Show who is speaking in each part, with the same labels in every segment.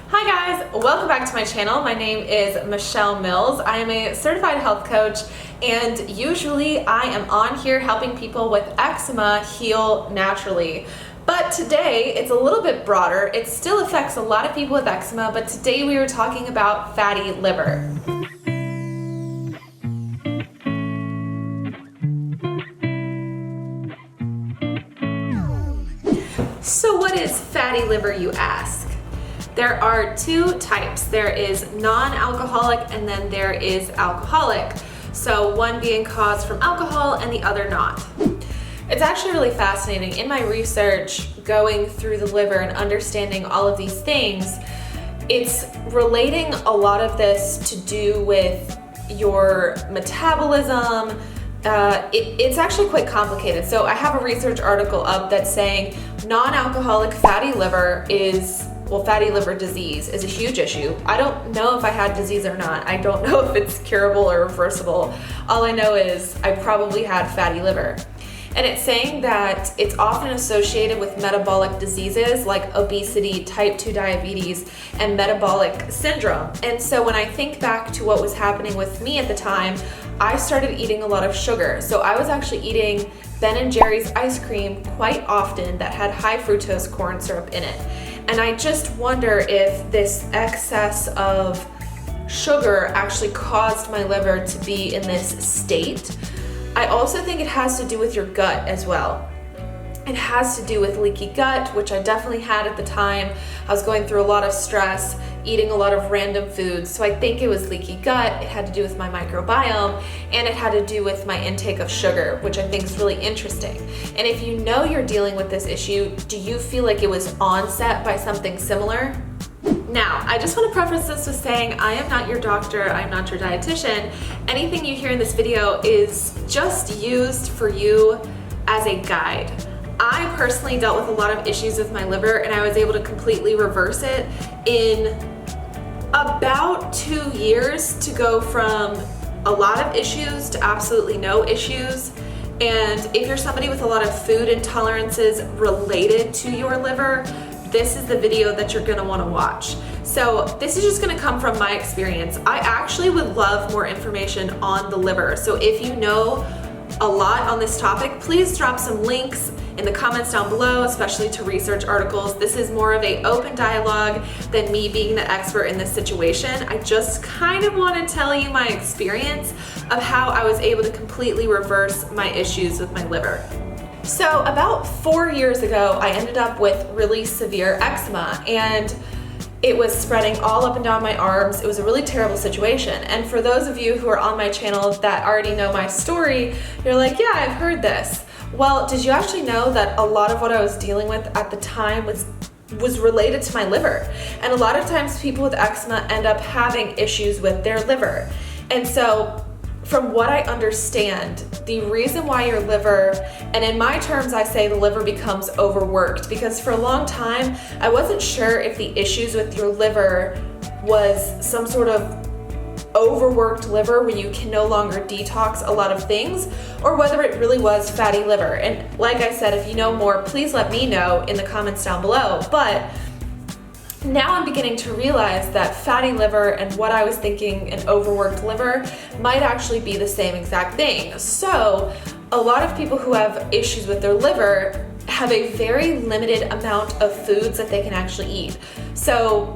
Speaker 1: Hi guys, welcome back to my channel. My name is Michelle Mills. I am a certified health coach, and usually I am on here helping people with eczema heal naturally. But today it's a little bit broader. It still affects a lot of people with eczema, but today we are talking about fatty liver. So what is fatty liver, you ask? There are two types. There is non-alcoholic and then there is alcoholic. So one being caused from alcohol and the other not. It's actually really fascinating. In my research, going through the liver and understanding all of these things, it's relating a lot of this to do with your metabolism. It's actually quite complicated. So I have a research article up that's saying non-alcoholic fatty liver fatty liver disease is a huge issue. I don't know if I had disease or not. I don't know if it's curable or reversible. All I know is I probably had fatty liver. And it's saying that it's often associated with metabolic diseases like obesity, type 2 diabetes, and metabolic syndrome. And so when I think back to what was happening with me at the time, I started eating a lot of sugar. So I was actually eating Ben & Jerry's ice cream quite often that had high fructose corn syrup in it. And I just wonder if this excess of sugar actually caused my liver to be in this state. I also think it has to do with your gut as well. It has to do with leaky gut, which I definitely had at the time. I was going through a lot of stress, eating a lot of random foods. So I think it was leaky gut. It had to do with my microbiome, and it had to do with my intake of sugar, which I think is really interesting. And if you know you're dealing with this issue, do you feel like it was onset by something similar? Now, I just want to preface this with saying I am not your doctor, I'm not your dietitian. Anything you hear in this video is just used for you as a guide. I personally dealt with a lot of issues with my liver, and I was able to completely reverse it in about 2 years to go from a lot of issues to absolutely no issues. And if you're somebody with a lot of food intolerances related to your liver, this is the video that you're gonna wanna watch. So this is just gonna come from my experience. I actually would love more information on the liver. So if you know a lot on this topic, please drop some links in the comments down below, especially to research articles. This is more of an open dialogue than me being the expert in this situation. I just kind of want to tell you my experience of how I was able to completely reverse my issues with my liver. So about 4 years ago, I ended up with really severe eczema, and it was spreading all up and down my arms. It was a really terrible situation. And for those of you who are on my channel that already know my story, you're like, yeah, I've heard this. Well, did you actually know that a lot of what I was dealing with at the time was related to my liver? And a lot of times people with eczema end up having issues with their liver. And so from what I understand, the reason why your liver, and in my terms I say the liver becomes overworked, because for a long time I wasn't sure if the issues with your liver was some sort of overworked liver where you can no longer detox a lot of things, or whether it really was fatty liver. And like I said, if you know more, please let me know in the comments down below. But now I'm beginning to realize that fatty liver and what I was thinking an overworked liver might actually be the same exact thing. So a lot of people who have issues with their liver have a very limited amount of foods that they can actually eat. So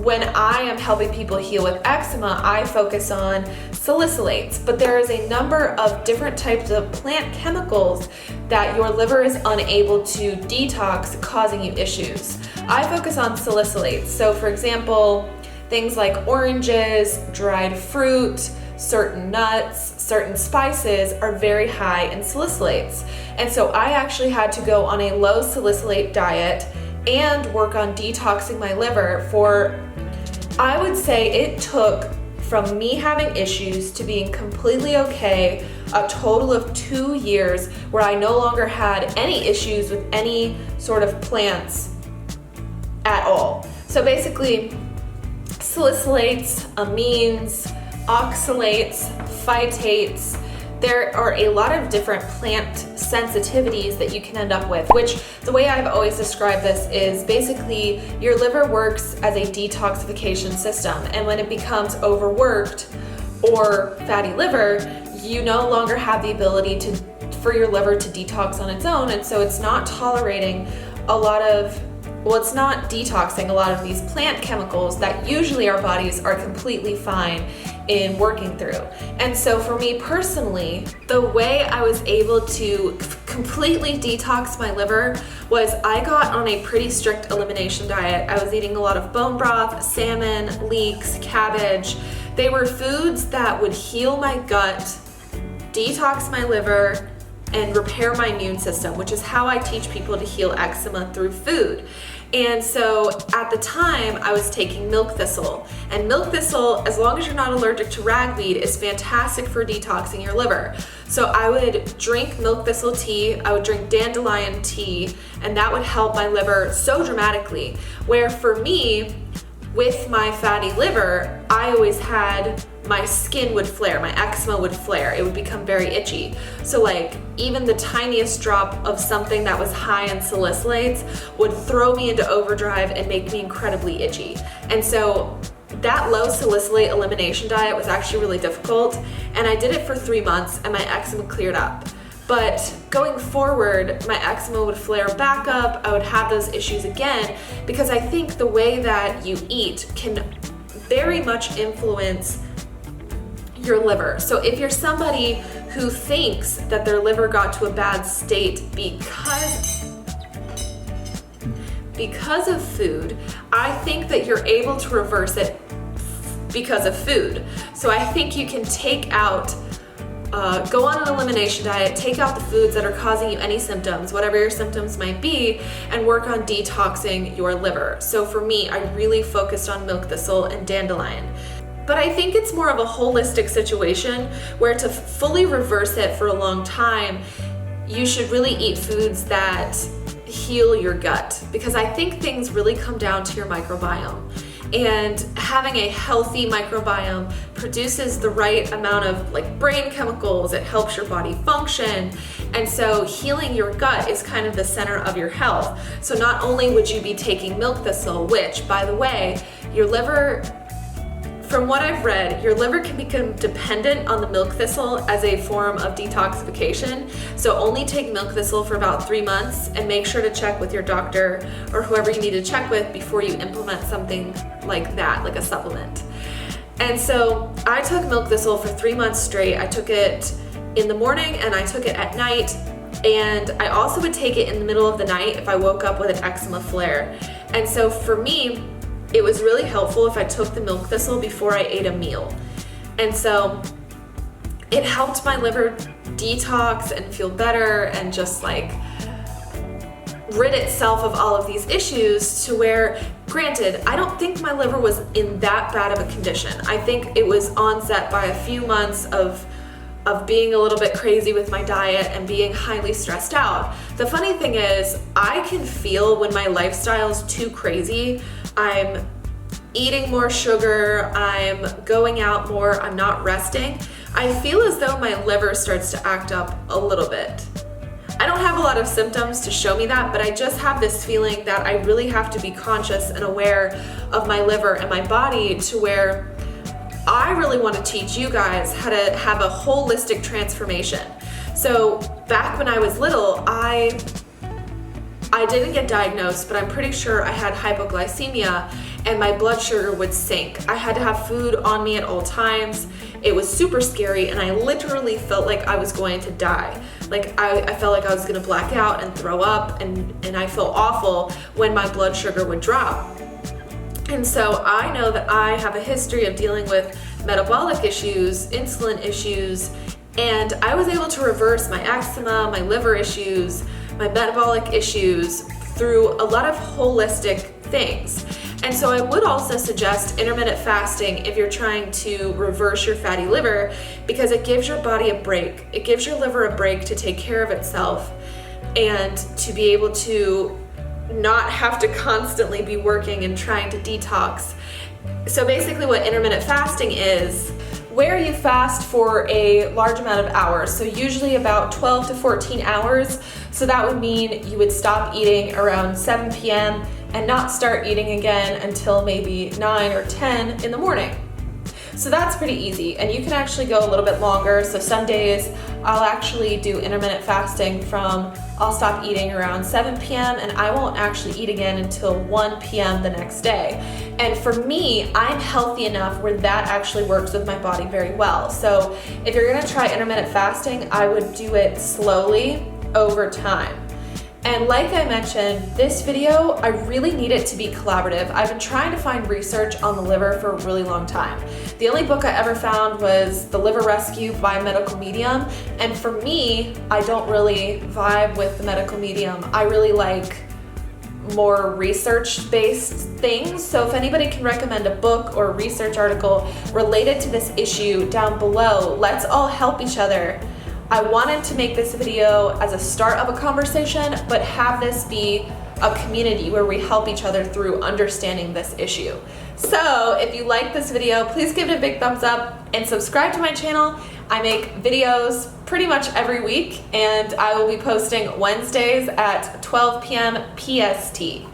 Speaker 1: when I am helping people heal with eczema, I focus on salicylates, but there is a number of different types of plant chemicals that your liver is unable to detox, causing you issues. I focus on salicylates. So for example, things like oranges, dried fruit, certain nuts, certain spices are very high in salicylates. And so I actually had to go on a low salicylate diet and work on detoxing my liver for, I would say it took from me having issues to being completely okay, a total of 2 years where I no longer had any issues with any sort of plants at all. So basically, salicylates, amines, oxalates, phytates, there are a lot of different plant sensitivities that you can end up with, which the way I've always described this is basically your liver works as a detoxification system, and when it becomes overworked or fatty liver, you no longer have the ability for your liver to detox on its own, and so it's not tolerating it's not detoxing a lot of these plant chemicals that usually our bodies are completely fine in working through. And so for me personally, the way I was able to completely detox my liver was I got on a pretty strict elimination diet. I was eating a lot of bone broth, salmon, leeks, cabbage. They were foods that would heal my gut, detox my liver, and repair my immune system, which is how I teach people to heal eczema through food. And so at the time I was taking milk thistle, and milk thistle, as long as you're not allergic to ragweed, is fantastic for detoxing your liver. So I would drink milk thistle tea, I would drink dandelion tea, and that would help my liver so dramatically. Where for me, with my fatty liver, I always had, my skin would flare, my eczema would flare, it would become very itchy. So like even the tiniest drop of something that was high in salicylates would throw me into overdrive and make me incredibly itchy. And so that low salicylate elimination diet was actually really difficult, and I did it for 3 months and my eczema cleared up. But going forward, my eczema would flare back up, I would have those issues again, because I think the way that you eat can very much influence your liver. So if you're somebody who thinks that their liver got to a bad state because of food, I think that you're able to reverse it because of food. So I think you can take out go on an elimination diet, take out the foods that are causing you any symptoms, whatever your symptoms might be, and work on detoxing your liver. So for me, I really focused on milk thistle and dandelion. But I think it's more of a holistic situation where to fully reverse it for a long time, you should really eat foods that heal your gut, because I think things really come down to your microbiome. And having a healthy microbiome produces the right amount of like brain chemicals, it helps your body function. And so healing your gut is kind of the center of your health. So not only would you be taking milk thistle, which by the way, your liver, from what I've read, your liver can become dependent on the milk thistle as a form of detoxification. So only take milk thistle for about 3 months and make sure to check with your doctor or whoever you need to check with before you implement something like that, like a supplement. And so I took milk thistle for 3 months straight. I took it in the morning and I took it at night. And I also would take it in the middle of the night if I woke up with an eczema flare. And so for me, it was really helpful if I took the milk thistle before I ate a meal. And so it helped my liver detox and feel better and just like rid itself of all of these issues, to where, granted, I don't think my liver was in that bad of a condition. I think it was onset by a few months of being a little bit crazy with my diet and being highly stressed out. The funny thing is, I can feel when my lifestyle's too crazy. I'm eating more sugar, I'm going out more, I'm not resting. I feel as though my liver starts to act up a little bit. I don't have a lot of symptoms to show me that, but I just have this feeling that I really have to be conscious and aware of my liver and my body, to where I really want to teach you guys how to have a holistic transformation. So back when I was little, I didn't get diagnosed, but I'm pretty sure I had hypoglycemia and my blood sugar would sink. I had to have food on me at all times. It was super scary, and I literally felt like I was going to die. Like I felt like I was gonna black out and throw up, and I felt awful when my blood sugar would drop. And so I know that I have a history of dealing with metabolic issues, insulin issues, and I was able to reverse my eczema, my liver issues, my metabolic issues through a lot of holistic things. And so I would also suggest intermittent fasting if you're trying to reverse your fatty liver, because it gives your body a break. It gives your liver a break to take care of itself and to be able to not have to constantly be working and trying to detox. So basically what intermittent fasting is, where you fast for a large amount of hours, so usually about 12 to 14 hours. So that would mean you would stop eating around 7 p.m. and not start eating again until maybe 9 or 10 in the morning. So that's pretty easy, and you can actually go a little bit longer. So some days I'll actually do intermittent fasting from, I'll stop eating around 7 p.m. and I won't actually eat again until 1 p.m. the next day. And for me, I'm healthy enough where that actually works with my body very well. So if you're gonna try intermittent fasting, I would do it slowly over time. And like I mentioned, this video, I really need it to be collaborative. I've been trying to find research on the liver for a really long time. The only book I ever found was The Liver Rescue by a Medical Medium. And for me, I don't really vibe with the medical medium. I really like more research-based things. So if anybody can recommend a book or a research article related to this issue down below, let's all help each other. I wanted to make this video as a start of a conversation, but have this be a community where we help each other through understanding this issue. So if you like this video, please give it a big thumbs up and subscribe to my channel. I make videos pretty much every week, and I will be posting Wednesdays at 12 p.m. PST.